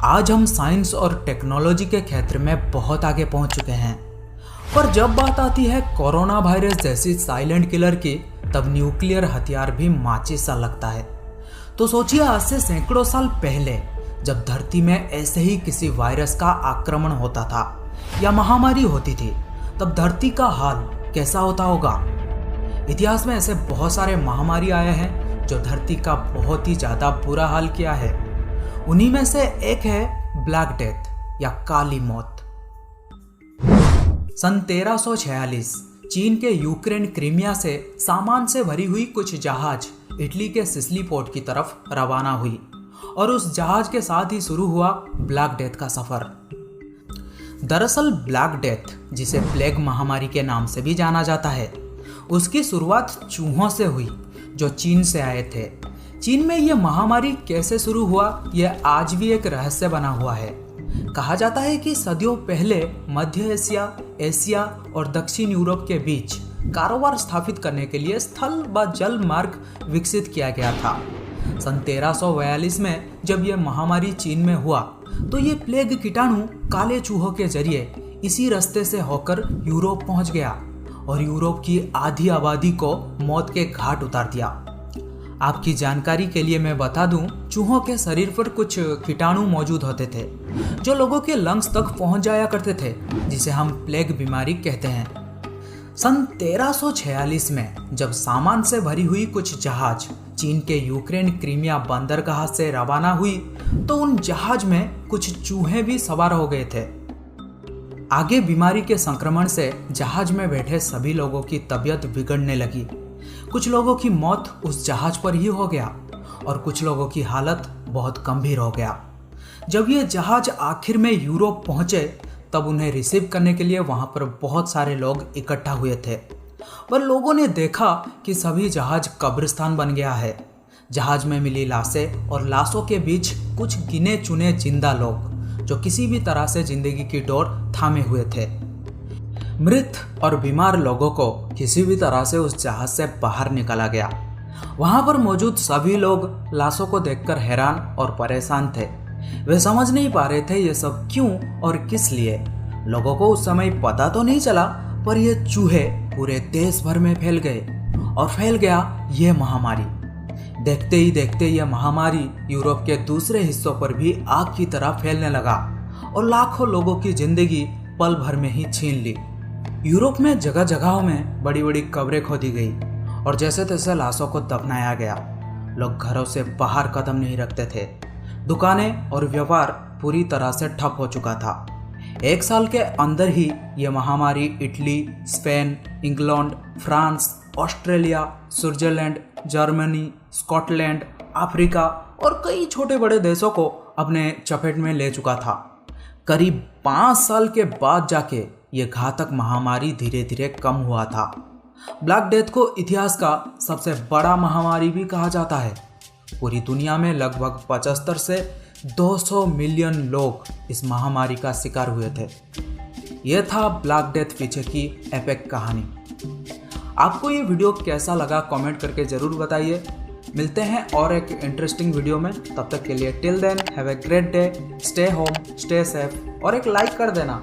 आज हम साइंस और टेक्नोलॉजी के क्षेत्र में बहुत आगे पहुंच चुके हैं, पर जब बात आती है कोरोना वायरस जैसी साइलेंट किलर की, तब न्यूक्लियर हथियार भी माचिस सा लगता है। तो सोचिए, आज से सैकड़ों साल पहले जब धरती में ऐसे ही किसी वायरस का आक्रमण होता था या महामारी होती थी, तब धरती का हाल कैसा होता होगा। इतिहास में ऐसे बहुत सारे महामारी आए हैं जो धरती का बहुत ही ज्यादा बुरा हाल किया है। उन्हीं में से एक है ब्लैक डेथ या काली मौत। सन 1346 चीन के यूक्रेन क्रीमिया से सामान से भरी हुई कुछ जहाज इटली के सिसिली पोर्ट की तरफ रवाना हुई और उस जहाज के साथ ही शुरू हुआ ब्लैक डेथ का सफर। दरअसल ब्लैक डेथ, जिसे प्लेग महामारी के नाम से भी जाना जाता है, उसकी शुरुआत चूहों से हुई जो चीन से आए थे। चीन में यह महामारी कैसे शुरू हुआ, यह आज भी एक रहस्य बना हुआ है। कहा जाता है कि सदियों पहले मध्य एशिया और दक्षिण यूरोप के बीच कारोबार स्थापित करने के लिए स्थल व जल मार्ग विकसित किया गया था। सन 1342 में जब यह महामारी चीन में हुआ तो ये प्लेग कीटाणु काले चूहों के जरिए इसी रास्ते से होकर यूरोप पहुंच गया और यूरोप की आधी आबादी को मौत के घाट उतार दिया। आपकी जानकारी के लिए मैं बता दूं, चूहों के शरीर पर कुछ कीटाणु मौजूद होते थे जो लोगों के लंग्स तक पहुंच जाया करते थे, जिसे हम प्लेग बीमारी कहते हैं। सन 1346 में जब सामान से भरी हुई कुछ जहाज चीन के यूक्रेन क्रीमिया बंदरगाह से रवाना हुई तो उन जहाज में कुछ चूहे भी सवार हो गए थे। आगे बीमारी के संक्रमण से जहाज में बैठे सभी लोगों की तबीयत बिगड़ने लगी। कुछ लोगों की मौत उस जहाज पर ही हो गया और कुछ लोगों की हालत बहुत गंभीर हो गया। जब ये जहाज आखिर में यूरोप पहुंचे तब उन्हें रिसीव करने के लिए वहां पर बहुत सारे लोग इकट्ठा हुए थे, पर लोगों ने देखा कि सभी जहाज कब्रिस्तान बन गया है। जहाज में मिली लाशें और लाशों के बीच कुछ गिने चुने जिंदा लोग जो किसी भी तरह से जिंदगी की डोर थामे हुए थे। मृत और बीमार लोगों को किसी भी तरह से उस जहाज से बाहर निकाला गया। वहां पर मौजूद सभी लोग लाशों को देखकर हैरान और परेशान थे। वे समझ नहीं पा रहे थे ये सब क्यों और किस लिए। लोगों को उस समय पता तो नहीं चला, पर ये चूहे पूरे देश भर में फैल गए और फैल गया ये महामारी। देखते ही देखते यह महामारी यूरोप के दूसरे हिस्सों पर भी आग की तरह फैलने लगा और लाखों लोगों की जिंदगी पल भर में ही छीन ली। यूरोप में जगह जगहों में बड़ी बड़ी कब्रें खोदी गई और जैसे तैसे लाशों को दफनाया गया। लोग घरों से बाहर कदम नहीं रखते थे। दुकानें और व्यापार पूरी तरह से ठप हो चुका था। एक साल के अंदर ही यह महामारी Italy, Spain, England, France, Australia, Switzerland, Germany, Scotland, Africa और कई छोटे बड़े देशों को अपने चपेट में ले चुका था। करीब 5 साल के बाद जाके ये घातक महामारी धीरे धीरे कम हुआ था। ब्लैक डेथ को इतिहास का सबसे बड़ा महामारी भी कहा जाता है। पूरी दुनिया में लगभग 75 से 200 मिलियन लोग इस महामारी का शिकार हुए थे। यह था ब्लैक डेथ पीछे की एपिक कहानी। आपको ये वीडियो कैसा लगा कमेंट करके ज़रूर बताइए। मिलते हैं और एक इंटरेस्टिंग वीडियो में। तब तक के लिए till then have a great day, stay home, stay safe और एक लाइक कर देना।